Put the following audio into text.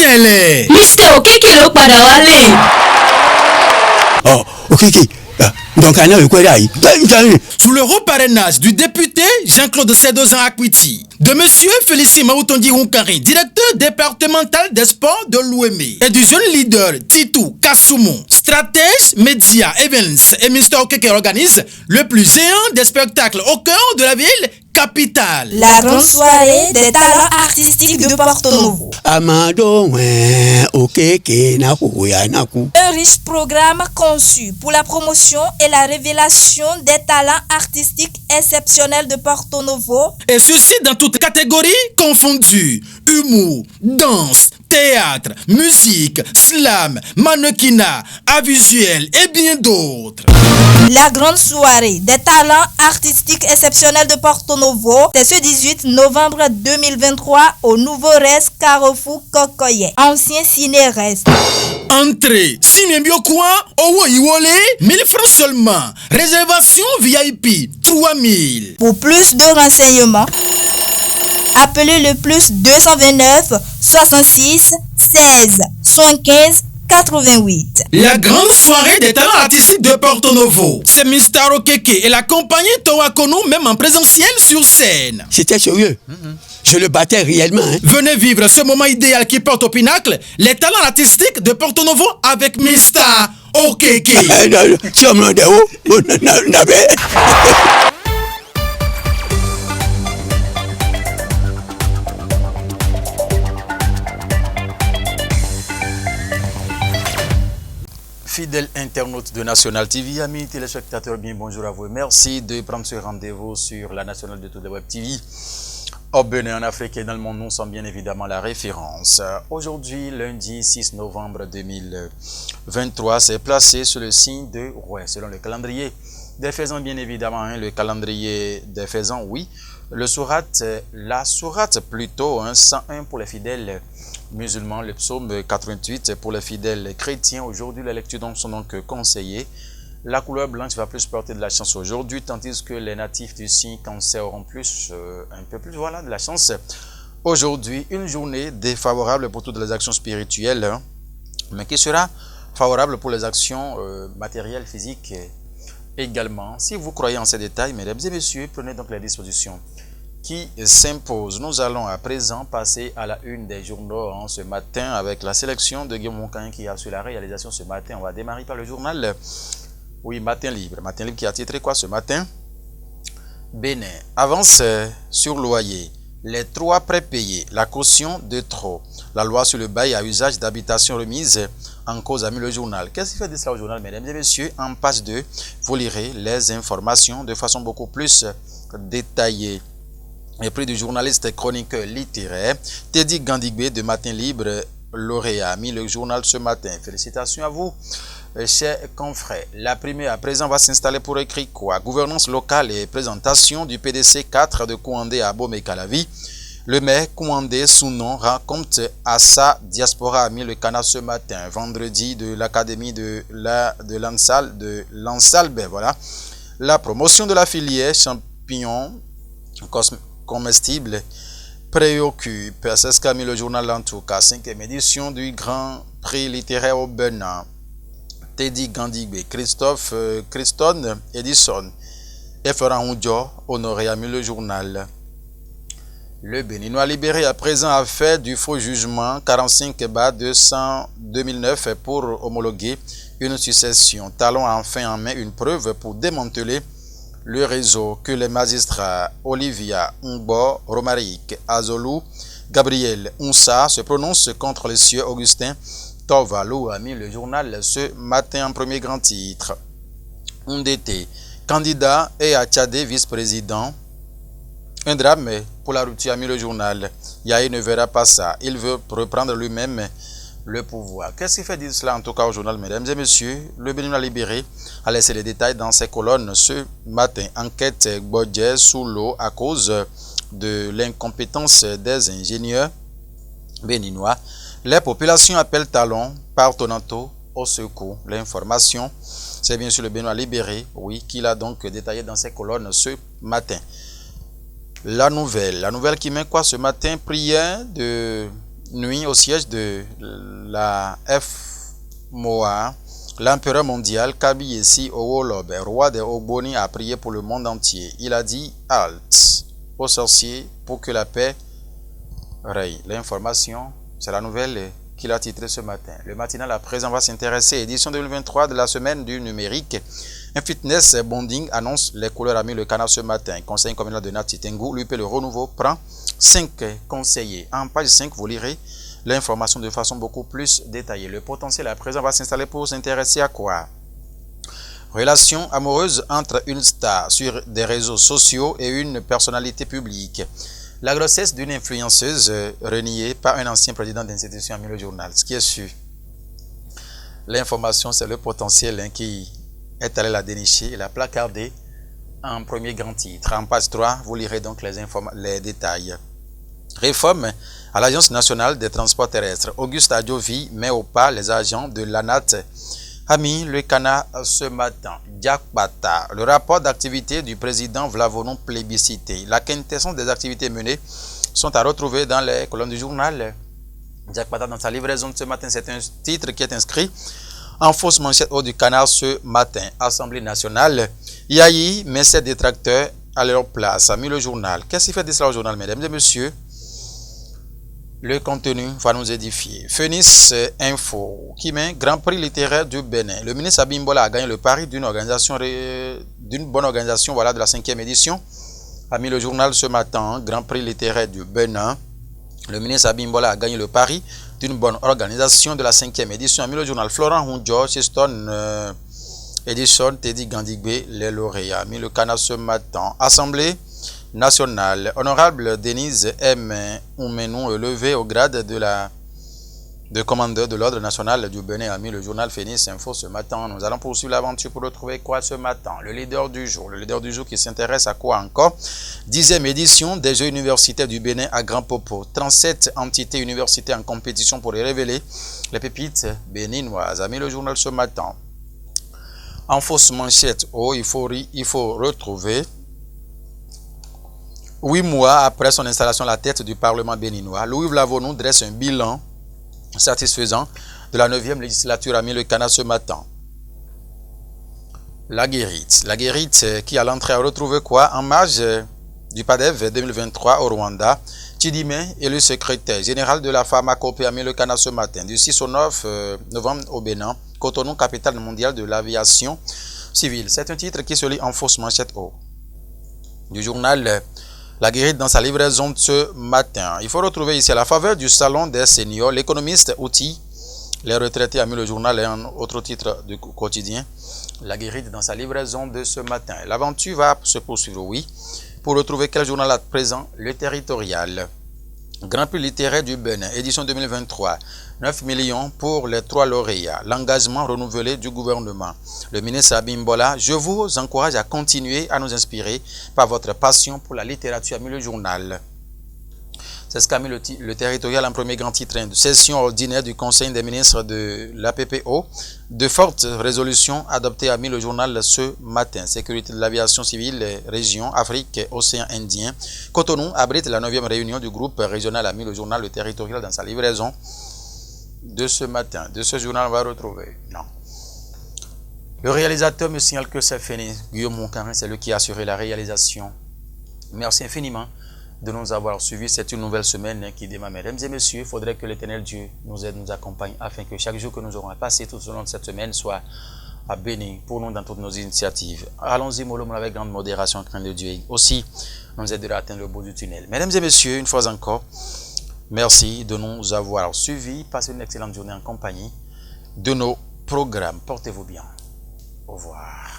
Télé. Mr. Okeke ló padà wálé. Oh, Okeke. Donc, Sous le reparrainage du député Jean-Claude Sédozan Akwiti, de monsieur Félicien Maoutondi Runkari, directeur départemental des sports de l'OME, et du jeune leader Titou Kassoumou, stratège, média, events, et Mr. Okeke organise le plus géant des spectacles au cœur de la ville capitale. La grande soirée des talents artistiques de Porto Novo. Amado, Okeke, Naku. Un riche programme conçu pour la promotion et la révélation des talents artistiques exceptionnels de Porto Novo. Et ceci dans toutes catégories confondues. Humour, danse, théâtre, musique, slam, mannequinat, art visuel et bien d'autres. La grande soirée des talents artistiques exceptionnels de Porto Novo, c'est ce 18 novembre 2023 au Nouveau Res Carrefour Kokoye, ancien Ciné-Res. Entrée, Ciné-Biokwa, Owo Iwole, 1000 francs seulement. Réservation VIP, 3000. Pour plus de renseignements, appelez le plus 229 66 16 75 88. La grande soirée des talents artistiques de Porto Novo. C'est Mr. Okeke et la compagnie Towakono, même en présentiel sur scène. C'était sérieux. Je le battais réellement. Venez vivre ce moment idéal qui porte au pinacle les talents artistiques de Porto Novo avec Mr. Okeke. Fidèles internautes de National TV, amis téléspectateurs, bien bonjour à vous. Merci de prendre ce rendez-vous sur la nationale de toutes les web TV. Au Bénin, en Afrique et dans le monde, nous sommes bien évidemment la référence. Aujourd'hui, lundi 6 novembre 2023, c'est placé sur le signe de Rouet, selon le calendrier des faisans, bien évidemment, le calendrier des faisans, oui. Le sourate, la sourate plutôt, 101 pour les fidèles musulmans, le psaume 88 pour les fidèles chrétiens. Aujourd'hui, les lectures donc sont donc conseillées. La couleur blanche va plus porter de la chance aujourd'hui, tandis que les natifs du signe cancer auront plus, un peu plus, voilà, de la chance. Aujourd'hui, une journée défavorable pour toutes les actions spirituelles, mais qui sera favorable pour les actions matérielles, physiques également. Si vous croyez en ces détails, mesdames et messieurs, prenez donc les dispositions qui s'imposent. Nous allons à présent passer à la une des journaux ce matin avec la sélection de Guillaume Moncagne qui a sur la réalisation ce matin. On va démarrer par le journal, oui, Matin Libre. Matin Libre qui a titré quoi ce matin? Bénin avance sur loyer. Les 3 prépayés, la caution de trop. La loi sur le bail à usage d'habitation remise en cause a mis le journal. Qu'est-ce qui fait de cela au journal, mesdames et messieurs? En page 2, vous lirez les informations de façon beaucoup plus détaillée. Et prix du journaliste chroniqueur littéraire Teddy Gandigbe de Matin Libre, lauréat, a mis le journal ce matin. Félicitations à vous, chers confrères. La première à présent va s'installer pour écrire quoi? Gouvernance locale et présentation du PDC 4 de Kouandé à Bomé-Calavi. Le maire Kouandé Sounon rend compte à sa diaspora, a mis le canard ce matin. Vendredi de l'académie de l'Ansalbe, voilà. La promotion de la filière champignon comestible préoccupe. C'est ce qu'a mis le journal en tout cas. 5e édition du Grand Prix littéraire au Bénin. Teddy Gandigbe, Christone Edison et Florent Oudjo honoré, a mis le journal. Le Béninois libéré à présent a fait du faux jugement 45 bas 2009 pour homologuer une succession. Talon a enfin en main une preuve pour démanteler le réseau que les magistrats Olivia Ngbo, Romaric, Azolou, Gabriel Unsa se prononcent contre les sieur Augustin Tovalou, a mis le journal ce matin en premier grand titre. Ndete, candidat, et à Tchadé, vice-président. Un drame pour la rupture, a mis le journal. Yahi ne verra pas ça. Il veut reprendre lui-même le pouvoir. Qu'est-ce qui fait dire cela en tout cas au journal, mesdames et messieurs? Le Béninois libéré a laissé les détails dans ses colonnes ce matin. Enquête Bodje sous l'eau à cause de l'incompétence des ingénieurs béninois. Les populations appellent Talon par Tonanto au secours. L'information, c'est bien sûr le Béninois libéré, oui, qu'il a donc détaillé dans ses colonnes ce matin. La nouvelle qui met quoi ce matin? Prière de nuit au siège de la FMOA, l'empereur mondial Kabiyesi Owolobe, roi des Ogboni, a prié pour le monde entier. Il a dit halte aux sorciers pour que la paix règne. L'information, c'est la nouvelle qu'il a titrée ce matin. Le matinal à présent va s'intéresser à l'édition 2023 de la semaine du numérique. Un fitness bonding annonce les couleurs à le canard ce matin. Conseil communal de Nati-Tengu, l'UP Le Renouveau prend 5 conseillers. En page 5, vous lirez l'information de façon beaucoup plus détaillée. Le potentiel à présent va s'installer pour s'intéresser à quoi? Relation amoureuse entre une star sur des réseaux sociaux et une personnalité publique. La grossesse d'une influenceuse reniée par un ancien président d'institution a mis le journal. Ce qui est sûr, l'information, c'est le potentiel qui est allé la dénicher et la placarder en premier grand titre. En page 3, vous lirez donc les détails. Réforme à l'Agence nationale des transports terrestres. Auguste Adjovi met au pas les agents de l'ANAT. A mis le canard ce matin. Diakbata, le rapport d'activité du président Vlavonon plébiscité. La quintessence des activités menées sont à retrouver dans les colonnes du journal. Diakbata, dans sa livraison de ce matin, c'est un titre qui est inscrit en fausse manchette haut du canard ce matin. Assemblée nationale, Yahi met ses détracteurs à leur place. A mis le journal. Qu'est-ce qui fait de cela au journal, mesdames et messieurs? Le contenu va nous édifier. Phoenix Info, qui met Grand Prix littéraire du Bénin. Le ministre Abimbola a gagné le pari d'une bonne organisation, voilà, de la 5e édition. A mis le journal ce matin, Grand Prix littéraire du Bénin. Le ministre Abimbola a gagné le pari d'une bonne organisation de la 5e édition. A mis le journal Florent Hunjo, Siston Edison, Teddy Gandigbe, les lauréats. A mis le canard ce matin. Assemblée nationale. Honorable Denise M. Oumenou, élevé au grade de commandeur de l'ordre national du Bénin, a mis le journal Phoenix Info ce matin. Nous allons poursuivre l'aventure pour retrouver quoi ce matin? Le leader du jour. Le leader du jour qui s'intéresse à quoi encore? 10e édition des Jeux universitaires du Bénin à Grand Popo. 37 entités universitaires en compétition pour révéler les pépites béninoises, a mis le journal ce matin. En fausse manchette, il faut retrouver 8 mois après son installation à la tête du Parlement béninois, Louis Vlavonou dresse un bilan satisfaisant de la 9e législature, a mis le canard ce matin. La guérite qui à l'entrée a retrouvé quoi? En marge du PADEV 2023 au Rwanda, Chidimé, élu secrétaire général de la pharmacopée, a mis le canard ce matin. Du 6 au 9 novembre au Bénin, Cotonou, capitale mondiale de l'aviation civile. C'est un titre qui se lit en fausse manchette haut du journal La Guérite dans sa livraison de ce matin. Il faut retrouver ici à la faveur du salon des seniors, l'économiste outil, les retraités, a mis le journal et un autre titre du quotidien. La Guérite dans sa livraison de ce matin. L'aventure va se poursuivre, oui. Pour retrouver quel journal à présent? Le Territorial. Grand Prix littéraire du Bénin, édition 2023. 9 millions pour les 3 lauréats. L'engagement renouvelé du gouvernement. Le ministre Abimbola, je vous encourage à continuer à nous inspirer par votre passion pour la littérature, a mis le journal. C'est ce qu'a mis le Territorial en premier grand titre de session ordinaire du Conseil des ministres de la PPO. De fortes résolutions adoptées, a mis le journal ce matin. Sécurité de l'aviation civile, région, Afrique, Océan Indien. Cotonou abrite la 9e réunion du groupe régional, a mis le journal Le Territorial dans sa livraison de ce matin. De ce journal, on va retrouver. Non. Le réalisateur me signale que c'est fini. Guillaume Moncarin, c'est lui qui a assuré la réalisation. Merci infiniment de nous avoir suivis. C'est une nouvelle semaine qui démarre. Mesdames et messieurs, il faudrait que l'Éternel Dieu nous aide, nous accompagne, afin que chaque jour que nous aurons à passer tout au long de cette semaine soit béni pour nous dans toutes nos initiatives. Allons-y mollo avec grande modération, crainte de Dieu. Aussi, nous aidera à atteindre le bout du tunnel. Mesdames et messieurs, une fois encore, merci de nous avoir suivis. Passez une excellente journée en compagnie de nos programmes. Portez-vous bien. Au revoir.